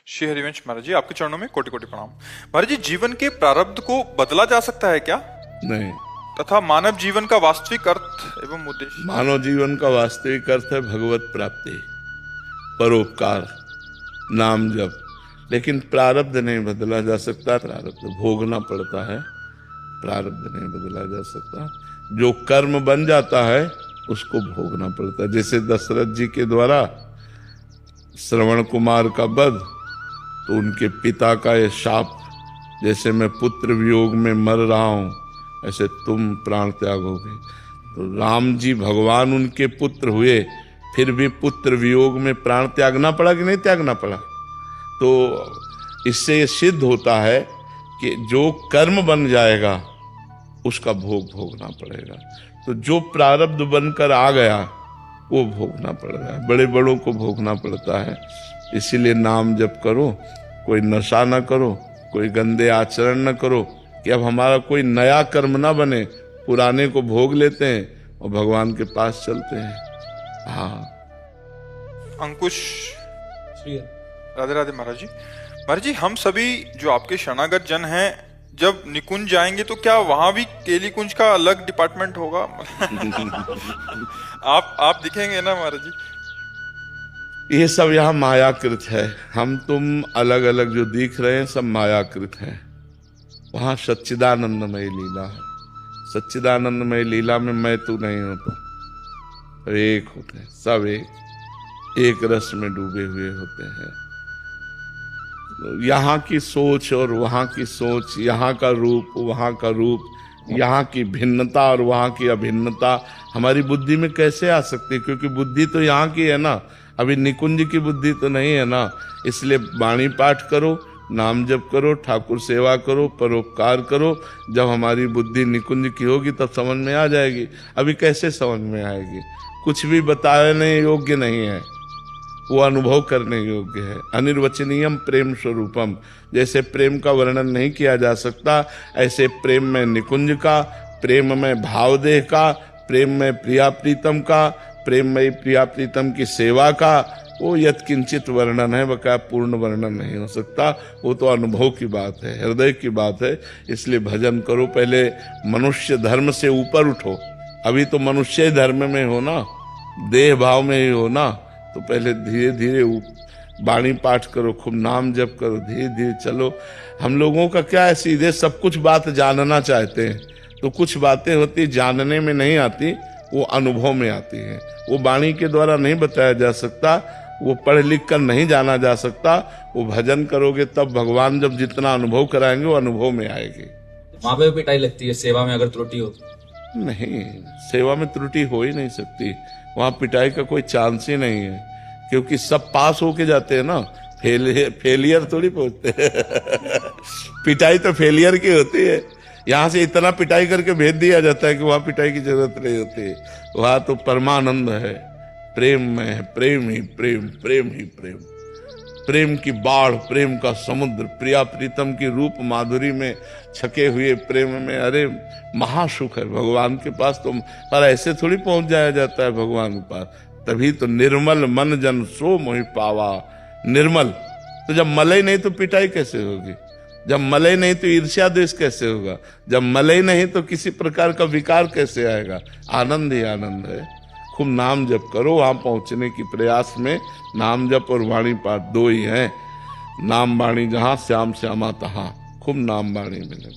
श्री हरिवंश महाराज जी, आपके चरणों में कोटि कोटि प्रणाम। महाराज जी, जीवन के प्रारब्ध को बदला जा सकता है क्या, नहीं। तथा मानव जीवन का वास्तविक अर्थ एवं उद्देश्य? मानव जीवन का वास्तविक अर्थ है भगवत प्राप्ति, परोपकार, नाम जप। लेकिन प्रारब्ध नहीं बदला जा सकता, प्रारब्ध भोगना पड़ता है, प्रारब्ध नहीं बदला जा सकता। जो कर्म बन जाता है उसको भोगना पड़ता है। जैसे दशरथ जी के द्वारा श्रवण कुमार का वध, तो उनके पिता का ये शाप, जैसे मैं पुत्र वियोग में मर रहा हूं ऐसे तुम प्राण त्यागोगे। तो राम जी भगवान उनके पुत्र हुए, फिर भी पुत्र वियोग में प्राण त्यागना पड़ा कि नहीं त्यागना पड़ा? तो इससे ये सिद्ध होता है कि जो कर्म बन जाएगा उसका भोग भोगना पड़ेगा। तो जो प्रारब्ध बनकर आ गया वो भोगना पड़ रहा है, बड़े बड़ों को भोगना पड़ता है। इसीलिए नाम जप करो, कोई नशा न करो, कोई गंदे आचरण न करो, कि अब हमारा कोई नया कर्म ना बने, पुराने को भोग लेते हैं और भगवान के पास चलते हैं। हाँ। अंकुश, राधे राधे महाराज जी। महाराज जी, हम सभी जो आपके शरणागत जन हैं, जब निकुंज जाएंगे तो क्या वहां भी केली कुंज का अलग डिपार्टमेंट होगा? आप दिखेंगे ना महाराज जी? ये सब यहाँ मायाकृत है। हम तुम अलग अलग जो दिख रहे हैं सब मायाकृत है। वहां सच्चिदानंदमय लीला है। सच्चिदानंदमय लीला में मैं तू नहीं होता, एक होते हैं सब, एक रस में डूबे हुए होते हैं। यहाँ की सोच और वहाँ की सोच, यहाँ का रूप वहाँ का रूप, यहाँ की भिन्नता और वहाँ की अभिन्नता हमारी बुद्धि में कैसे आ सकती है? क्योंकि बुद्धि तो यहाँ की है ना, अभी निकुंज की बुद्धि तो नहीं है ना। इसलिए वाणी पाठ करो, नाम जप करो, ठाकुर सेवा करो, परोपकार करो। जब हमारी बुद्धि निकुंज की होगी तब समझ में आ जाएगी। अभी कैसे समझ में आएगी? कुछ भी बताने योग्य नहीं है, वो अनुभव करने योग्य है। अनिर्वचनीयम प्रेम स्वरूपम, जैसे प्रेम का वर्णन नहीं किया जा सकता, ऐसे प्रेम में निकुंज का, प्रेम में भावदेह का, प्रेम में प्रिया प्रीतम का, प्रेम में प्रिया प्रीतम की सेवा का, वो यत्किंचित वर्णन है, बकाया पूर्ण वर्णन नहीं हो सकता। वो तो अनुभव की बात है, हृदय की बात है। इसलिए भजन करो, पहले मनुष्य धर्म से ऊपर उठो। अभी तो मनुष्य धर्म में हो ना, देह भाव में ही हो ना, तो पहले धीरे धीरे वाणी पाठ करो, खूब नाम जप करो, धीरे धीरे चलो। हम लोगों का क्या है, सीधे सब कुछ बात जानना चाहते हैं, तो कुछ बातें होती जानने में नहीं आती, वो अनुभव में आती हैं। वो वाणी के द्वारा नहीं बताया जा सकता, वो पढ़ लिख कर नहीं जाना जा सकता। वो भजन करोगे तब भगवान जब जितना अनुभव कराएंगे वो अनुभव में आएगी। वहां पे पिटाई लगती है सेवा में अगर त्रुटि हो? नहीं, सेवा में त्रुटि हो ही नहीं सकती। वहां पिटाई का कोई चांस ही नहीं है, क्योंकि सब पास होके जाते हैं ना, फेलियर थोड़ी पहुंचते हैं। पिटाई तो फेलियर की होती है। यहाँ से इतना पिटाई करके भेज दिया जाता है कि वहां पिटाई की जरूरत नहीं होती। वहां तो परमानंद है, प्रेम में है, प्रेम ही प्रेम, प्रेम ही प्रेम, प्रेम की बाढ़, प्रेम का समुद्र, प्रिया प्रीतम की रूप माधुरी में छके हुए प्रेम में। अरे महासुख है भगवान के पास। तो पर ऐसे थोड़ी पहुंच जाया जाता है भगवान के पास। तभी तो निर्मल मन जन सो मोहि पावा। निर्मल तो जब मलई नहीं तो पिटाई कैसे होगी? जब मलई नहीं तो ईर्ष्या द्वेष कैसे होगा? जब मलई नहीं तो किसी प्रकार का विकार कैसे आएगा? आनंद ही आनंद है। खूब नाम जप करो। वहां पहुंचने की प्रयास में नाम जप और वाणी पाठ दो ही हैं। नाम वाणी जहां, श्याम श्यामा तहां। खूब नाम वाणी मिले।